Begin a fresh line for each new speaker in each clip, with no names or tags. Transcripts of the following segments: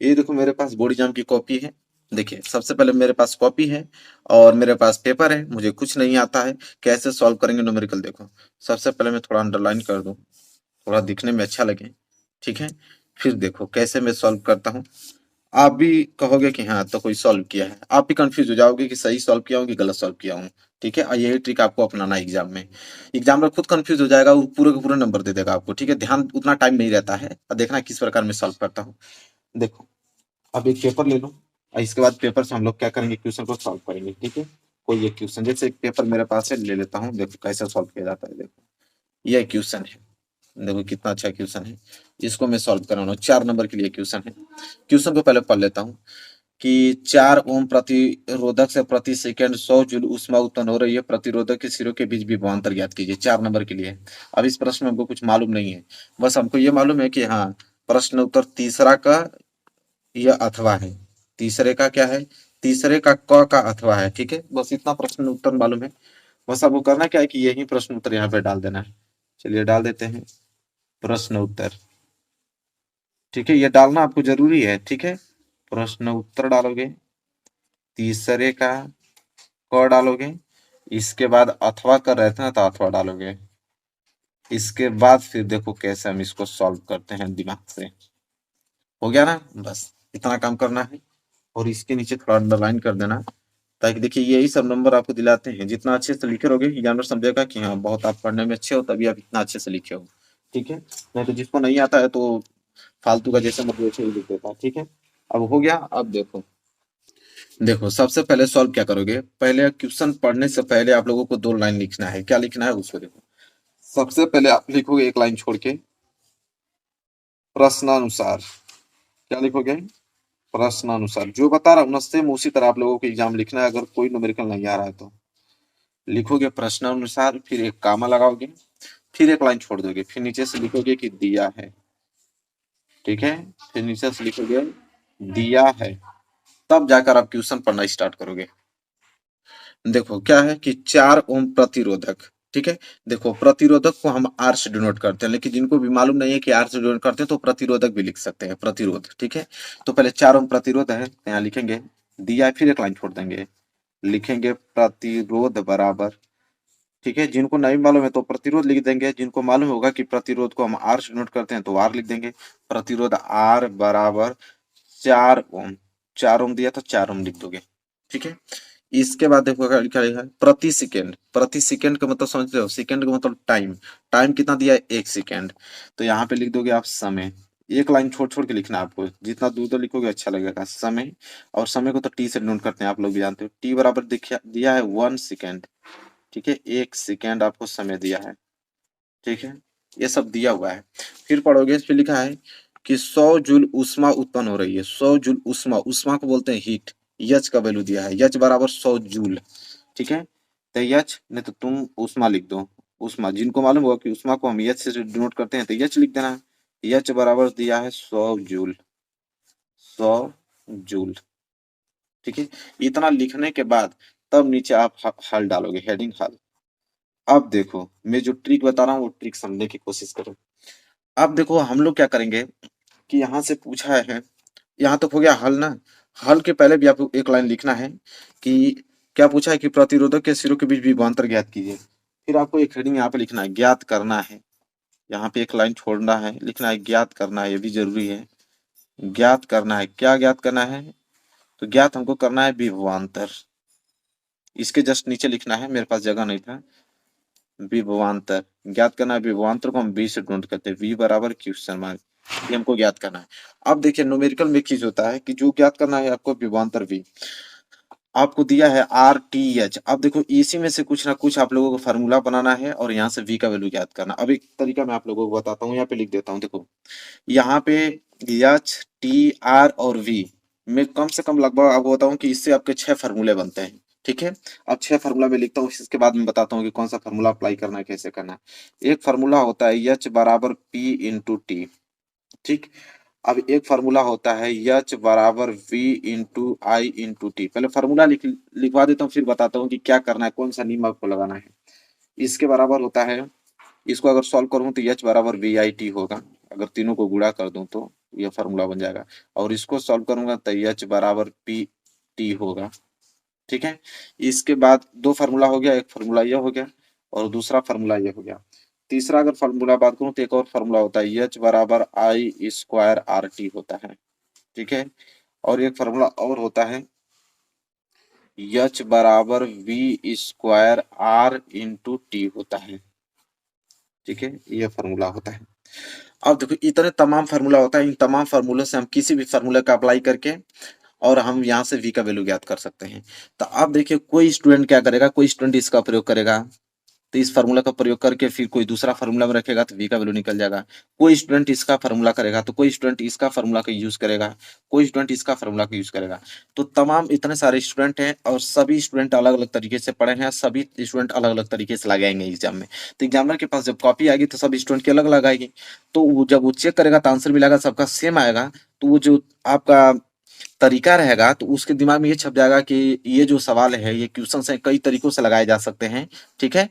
ये देखो मेरे पास बोर्ड एग्जाम की कॉपी है। देखिए सबसे पहले मेरे पास कॉपी है और मेरे पास पेपर है, मुझे कुछ नहीं आता है। कैसे सॉल्व करेंगे न्यूमेरिकल, देखो सबसे पहले मैं थोड़ा अंडरलाइन कर दूं, थोड़ा दिखने में अच्छा लगे। ठीक है, फिर देखो कैसे मैं सॉल्व करता हूँ। आप भी कहोगे कि हाँ तो कोई सॉल्व किया है, आप भी कंफ्यूज हो जाओगे कि सही सॉल्व किया हूँ कि गलत सॉल्व किया हूँ। ठीक है, और यही ट्रिक आपको अपनाना है एग्जाम में। एग्जाम में खुद कंफ्यूज हो जाएगा, वो पूरे के पूरे नंबर दे देगा आपको। ठीक है, ध्यान उतना टाइम नहीं रहता है, और देखना किस प्रकार मैं सॉल्व करता हूँ। देखो अब एक पेपर ले लो, और इसके बाद पेपर से हम लोग क्या करेंगे, क्वेश्चन को सॉल्व करेंगे। ठीक है, कोई एक क्वेश्चन, जैसे एक पेपर मेरे पास है, ले लेता हूँ। देखो कैसे सॉल्व किया जाता है। देखो यह क्वेश्चन है, देखो कितना अच्छा क्वेश्चन है। इसको मैं सॉल्व कर रहा हूँ, 4 नंबर के लिए क्वेश्चन है। क्वेश्चन को पहले पढ़ लेता हूँ कि 4 ओम प्रतिरोधक से प्रति सेकंड 100 जूल ऊष्मा उत्पन्न हो रही है, प्रतिरोधक के सिरों के बीच विभवांतर ज्ञात कीजिए। 4 नंबर के लिए। अब इस प्रश्न में हमको कुछ मालूम नहीं है, बस हमको ये मालूम है कि हाँ प्रश्न उत्तर तीसरा का यह अथवा है। तीसरे का क्या है, तीसरे का क का अथवा है। ठीक है, बस इतना प्रश्न उत्तर मालूम है। बस आपको करना क्या है कि यही प्रश्न उत्तर यहाँ पे डाल देना है। चलिए डाल देते हैं प्रश्न उत्तर। ठीक है, ये डालना आपको जरूरी है। ठीक है, प्रश्न उत्तर डालोगे, तीसरे का क डालोगे, इसके बाद अथवा कर रहे थे ना तो अथवा डालोगे। इसके बाद फिर देखो कैसे हम इसको सॉल्व करते हैं दिमाग से। हो गया ना, बस इतना काम करना है। और इसके नीचे थोड़ा अंडरलाइन कर देना, ताकि देखिए यही सब नंबर आपको दिलाते हैं। जितना अच्छे से लिखे रहोगे एग्जामिनर समझेगा कि हाँ बहुत आप पढ़ने में अच्छे हो, तभी आप इतना अच्छे से लिखे हो। ठीक है, नहीं तो जिसको नहीं आता है तो फालतू का जैसे मतलब वैसे ही लिख देता है। ठीक है, अब हो गया। अब देखो, देखो सबसे पहले सॉल्व क्या करोगे, पहले क्वेश्चन पढ़ने से पहले आप लोगों को 2 लाइन लिखना है। क्या लिखना है उसको देखो। सबसे पहले आप लिखोगे एक लाइन छोड़ के, प्रश्नानुसार। क्या लिखोगे, प्रश्नानुसार। जो बता रहा हूँ ना सेम उसी तरह आप लोगों को एग्जाम लिखना है, अगर कोई न्यूमेरिकल नहीं आ रहा है तो। लिखोगे प्रश्नानुसार, फिर एक कामा लगाओगे, फिर एक लाइन छोड़ दोगे, फिर नीचे से लिखोगे कि दिया है। ठीक है, फिर नीचे से लिखोगे दिया है, तब जाकर आप क्वेश्चन पढ़ना स्टार्ट करोगे। देखो क्या है कि 4 ओम प्रतिरोधक। ठीक है, देखो प्रतिरोधक को हम आर से डिनोट करते हैं, लेकिन जिनको भी मालूम नहीं है कि आर से डिनोट करते हैं तो प्रतिरोधक भी लिख सकते हैं, प्रतिरोध। ठीक है, तो पहले 4 ओम प्रतिरोध है, यहाँ लिखेंगे दिया, फिर एक लाइन छोड़ देंगे, लिखेंगे प्रतिरोध बराबर। ठीक है, जिनको नहीं मालूम है तो प्रतिरोध लिख देंगे, जिनको मालूम होगा कि प्रतिरोध को हम आर से डिनोट करते हैं तो आर लिख देंगे। प्रतिरोध आर बराबर 4 ओम। 4 ओम दिया तो 4 ओम लिख दोगे। ठीक है, इसके बाद देखो क्या लिखा है, प्रति सेकेंड। प्रति सेकेंड का मतलब समझते हो, सेकेंड का मतलब टाइम। टाइम कितना दिया है, 1 सेकेंड। तो यहाँ पे लिख दोगे आप समय। एक लाइन छोड़ छोड़ के लिखना है आपको, जितना दूर दूर लिखोगे अच्छा लगेगा। समय, और समय को तो टी से डिनोट करते हैं, आप लोग भी जानते हो। टी बराबर दिया है 1 सेकेंड। ठीक है, 1 सेकेंड आपको समय दिया है। ठीक है, ये सब दिया हुआ है। फिर पढ़ोगे, इस पे लिखा है कि 100 जूल ऊष्मा उत्पन्न हो रही है। 100 जूल ऊष्मा, ऊष्मा को बोलते हैं हीट। यच का वैल्यू दिया है, यच बराबर 100 जूल। ठीक है, तो यच नहीं तो तुम ऊष्मा लिख दो। ऊष्मा, जिनको मालूम होगा कि ऊष्मा को हम यच से डिनोट करते हैं तो यच लिख देना। यच बराबर दिया है 100 जूल। 100 जूल। ठीक है, इतना लिखने के बाद तब नीचे आप हल डालोगे, हेडिंग हल। अब देखो मैं जो ट्रिक बता रहा हूँ वो ट्रिक समझने की कोशिश करो। अब देखो हम लोग क्या करेंगे कि यहाँ से पूछा है, यहाँ तक हो गया हल ना। हल के पहले भी आपको एक लाइन लिखना है कि क्या पूछा है कि प्रतिरोधक के सिरों के बीच विभवांतर ज्ञात कीजिए। फिर आपको एक हेडिंग यहाँ पे लिखना है, ज्ञात करना है। यहाँ पे एक लाइन छोड़ना है, लिखना है ज्ञात करना है, ये भी जरूरी है। ज्ञात करना है, क्या ज्ञात करना है, तो ज्ञात हमको करना है विभवांतर। इसके जस्ट नीचे लिखना है, मेरे पास जगह नहीं था। विभवांतर ज्ञात करना है, विभवांतर को हम बी से डिनोट करते हैं, वी बराबर क्वेश्चन मार्क। ये हमको ज्ञात करना है। अब देखिए न्यूमेरिकल में एक चीज होता है कि जो ज्ञात करना है आपको विभवांतर वी, आपको दिया है आर टी एच। अब देखो इसी में से कुछ ना कुछ आप लोगों को फार्मूला बनाना है और यहाँ से वी का वैल्यू ज्ञात करना। अब एक तरीका मैं आप लोगों को बताता हूँ, यहाँ पे लिख देता हूँ। देखो यहाँ पे एच टी आर और वी में कम से कम लगभग आपको बताऊं कि इससे आपके 6 फार्मूले बनते हैं। ठीक है, अब 6 फार्मूला में लिखता हूँ, इसके बाद मैं बताता हूँ कि कौन सा फार्मूला अप्लाई करना है, कैसे करना है। एक फार्मूला होता है एच बराबर पी इंटू टी। ठीक, अब एक फार्मूला होता है एच बराबर V into I into T. पहले फार्मूला लिखवा देता हूँ, फिर बताता हूँ कि क्या करना है, कौन सा नियम आपको लगाना है। इसके बराबर होता है, इसको अगर सॉल्व करूँ तो एच बराबर वी आई टी होगा। अगर तीनों को गुणा कर दूं तो यह फार्मूला बन जाएगा, और इसको सॉल्व करूंगा तो एच बराबर पी टी होगा। ठीक है, इसके बाद दो फार्मूला हो गया, एक फार्मूला यह हो गया और दूसरा फार्मूला यह हो गया। तीसरा अगर फार्मूला बात करूं तो एक और फार्मूला होता है, एच बराबर आई स्क्वायर आर टी होता है। ठीक है, और एक फार्मूला और होता है, एच बराबर V square R into T होता है। ठीक है, यह फार्मूला होता है। अब देखो इतने तमाम फार्मूला होता है, इन तमाम फार्मूलों से हम किसी भी फार्मूले का अप्लाई करके और हम यहाँ से v का वैल्यू ज्ञात कर सकते हैं। तो अब देखिए कोई स्टूडेंट क्या करेगा, कोई स्टूडेंट इसका प्रयोग करेगा तो इस फार्मूला का प्रयोग करके फिर कोई दूसरा फार्मूला में रखेगा तो v का वैल्यू निकल जाएगा। कोई स्टूडेंट इसका फार्मूला करेगा तो कोई स्टूडेंट इसका फार्मूला का यूज करेगा, कोई स्टूडेंट इसका फार्मूला का यूज करेगा। तो तमाम इतने सारे स्टूडेंट हैं और सभी स्टूडेंट अलग अलग तरीके से पढ़े हैं, सभी स्टूडेंट अलग अलग तरीके से लगाएंगे एग्जाम में। तो एग्जामिनर के पास जब कॉपी आएगी तो सब स्टूडेंट की अलग लगाएगी, तो वो जब वो चेक करेगा तो आंसर मिलेगा सबका सेम आएगा। तो वो जो आपका तरीका रहेगा तो उसके दिमाग में ये छप जाएगा कि ये जो सवाल है, ये क्वेश्चन है, कई तरीकों से लगाए जा सकते हैं। ठीक है,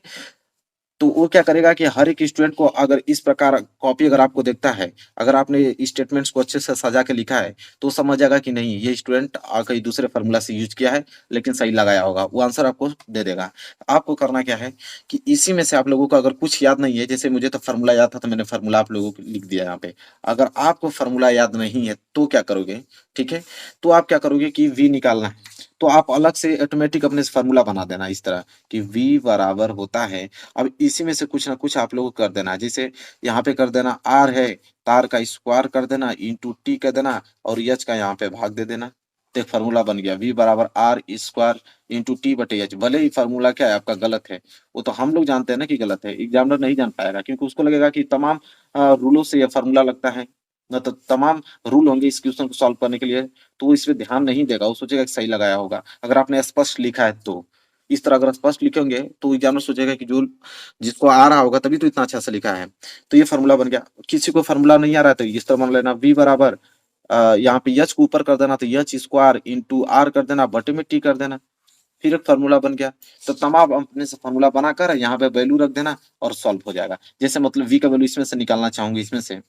तो वो क्या करेगा कि हर एक स्टूडेंट को अगर इस प्रकार कॉपी अगर आपको देखता है, अगर आपने स्टेटमेंट्स को अच्छे से सजा के लिखा है तो समझ जाएगा कि नहीं ये स्टूडेंट कहीं दूसरे फार्मूला से यूज किया है लेकिन सही लगाया होगा, वो आंसर आपको दे देगा। आपको करना क्या है कि इसी में से आप लोगों को अगर कुछ याद नहीं है, जैसे मुझे तो फार्मूला याद था तो मैंने फार्मूला आप लोगों को लिख दिया यहाँ पे। अगर आपको फार्मूला याद नहीं है तो क्या करोगे, ठीक है, तो आप क्या करोगे कि वी निकालना है तो आप अलग से ऑटोमेटिक अपने फार्मूला बना देना इस तरह कि v बराबर होता है। अब इसी में से कुछ ना कुछ आप लोगों को कर देना, जैसे यहाँ पे कर देना r है, तार का स्क्वायर कर देना इंटू टी कर देना और एच का यहाँ पे भाग दे देना। तो एक फार्मूला बन गया v बराबर आर स्क्वायर इंटू टी बटे एच। भले ही फार्मूला क्या है आपका गलत है, वो तो हम लोग जानते हैं ना कि गलत है, एग्जामिनर नहीं जान पाएगा क्योंकि उसको लगेगा कि तमाम रूलों से यह फार्मूला लगता है न, तो तमाम रूल होंगे इस क्वेश्चन को सॉल्व करने के लिए, तो वो इस पे ध्यान नहीं देगा, वो सोचेगा कि सही लगाया होगा। अगर आपने स्पष्ट लिखा है तो इस तरह अगर स्पष्ट लिखेंगे तो एग्जामिनर सोचेगा कि जो जिसको आ रहा होगा तभी तो इतना अच्छा से लिखा है। तो ये फार्मूला बन गया। किसी को फार्मूला नहीं आ रहा है तो इस तरह मान लेना v बराबर यहाँ पे एच को ऊपर कर देना तो एच स्क्वायर इंटू आर कर देना बटे में टी कर देना, फिर एक फार्मूला बन गया। तो तमाम अपने से फार्मूला बनाकर यहाँ पे वैल्यू रख देना और सॉल्व हो जाएगा। जैसे मतलब v का वैल्यू इसमें से निकालना चाहूंगी इसमें से,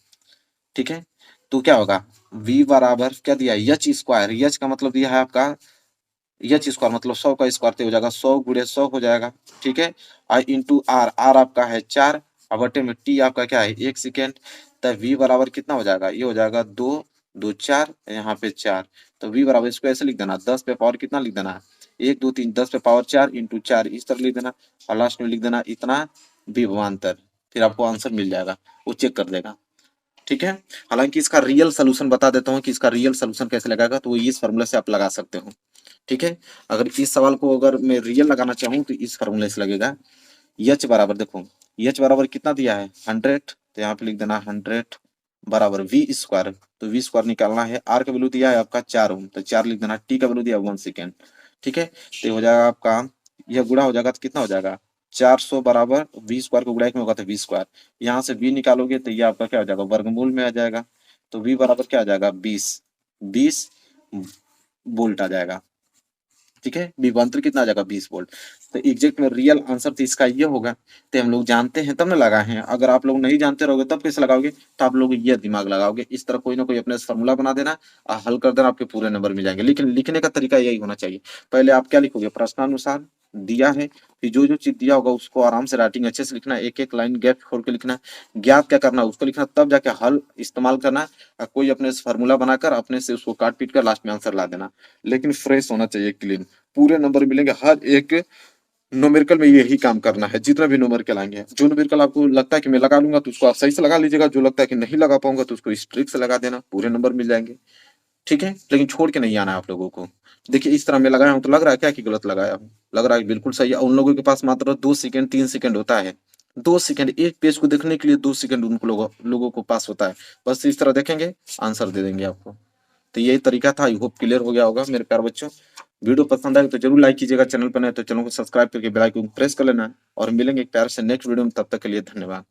ठीक है, तो क्या होगा v बराबर क्या दिया एच स्क्वायर, एच का मतलब दिया है आपका एच स्क्वायर मतलब 100 का स्क्वायर हो जाएगा, 100 गुणे 100 हो जाएगा। ठीक है, और इंटू आर, आर आपका है 4 और बटे में टी आपका क्या है 1 सेकेंड। तो v बराबर कितना हो जाएगा, ये हो जाएगा 2 2 4 यहाँ पे 4। तो v बराबर इसको ऐसे लिख देना 10 पे पावर कितना लिख देना 1 2 3 10 पे पावर 4 इंटू 4 इस तरह लिख देना और लास्ट में लिख देना इतना विभवांतर, फिर आपको आंसर मिल जाएगा, वो चेक कर देगा। ठीक है, हालांकि इसका रियल सोल्यूशन बता देता हूँ कि इसका रियल सोल्यूशन कैसे लगाएगा, तो वो इस फार्मूले से आप लगा सकते हो। ठीक है, अगर इस सवाल को अगर मैं रियल लगाना चाहूँ तो इस फार्मूले से लगेगा। एच बराबर देखो, एच बराबर कितना दिया है 100, तो यहाँ पे लिख देना 100 बराबर वी स्क्वायर, तो वी स्क्वायर निकालना है। आर का वैल्यू दिया है आपका 4 ओम, तो 4 लिख देना। टी का वैल्यू दिया 1 सेकेंड। ठीक है, तो हो जाएगा आपका, यह गुणा हो जाएगा तो कितना हो जाएगा 400 बराबर वी स्क्वायर को गुणा में होगा तो वी स्क्वायर, यहाँ से वी निकालोगे तो ये आपका क्या हो जाएगा वर्गमूल में आ जाएगा। तो वी बराबर क्या आ जाएगा 20 वोल्ट आ जाएगा। ठीक है, विभवांतर कितना आ जाएगा 20 वोल्ट। तो एग्जैक्ट में रियल आंसर तो इसका ये होगा। तो हम लोग जानते हैं तब ना लगाए हैं, अगर आप लोग नहीं जानते रहोगे तब कैसे लगाओगे, तो आप लोग ये दिमाग लगाओगे, इस तरह कोई ना कोई अपने फार्मूला बना देना और हल कर देना, आपके पूरे नंबर मिल जाएंगे। लेकिन लिखने का तरीका यही होना चाहिए, पहले आप क्या लिखोगे प्रश्नानुसार दिया है, फिर जो जो चीज दिया होगा उसको आराम से राइटिंग अच्छे से लिखना, एक एक लाइन गैप छोड़ के लिखना, ज्ञात क्या करना उसको लिखना, तब जाके हल इस्तेमाल करना। कोई अपने फार्मूला बनाकर अपने से उसको काट पीट कर लास्ट में आंसर ला देना, लेकिन फ्रेश होना चाहिए, क्लीन, पूरे नंबर मिलेंगे। हर एक न्यूमेरिकल में यही काम करना है, जितना भी न्यूमेरिकल आएंगे, जो न्यूमेरिकल आपको लगता है कि मैं लगा लूंगा तो उसको आप सही से लगा लीजिएगा, जो लगता है कि नहीं लगा पाऊंगा तो उसको इस ट्रिक से लगा देना, पूरे नंबर मिल जाएंगे। ठीक है, लेकिन छोड़ के नहीं आना है आप लोगों को। देखिए इस तरह मैं लगाया हूँ तो लग रहा है क्या कि गलत लगाया हूँ, लग रहा है बिल्कुल सही है। उन लोगों के पास मात्र 2 सेकंड 3 सेकंड होता है, 2 सेकंड एक पेज को देखने के लिए 2 सेकंड उनको लोगों को पास होता है, बस इस तरह देखेंगे आंसर दे देंगे आपको। तो यही तरीका था, आई होप क्लियर हो गया होगा मेरे प्यार बच्चों। वीडियो पसंद आए तो जरूर लाइक कीजिएगा, चैनल पर नए तो चैनल को सब्सक्राइब करके बेल आइकन प्रेस कर लेना, और मिलेंगे एक प्यार से नेक्स्ट वीडियो में, तब तक के लिए धन्यवाद।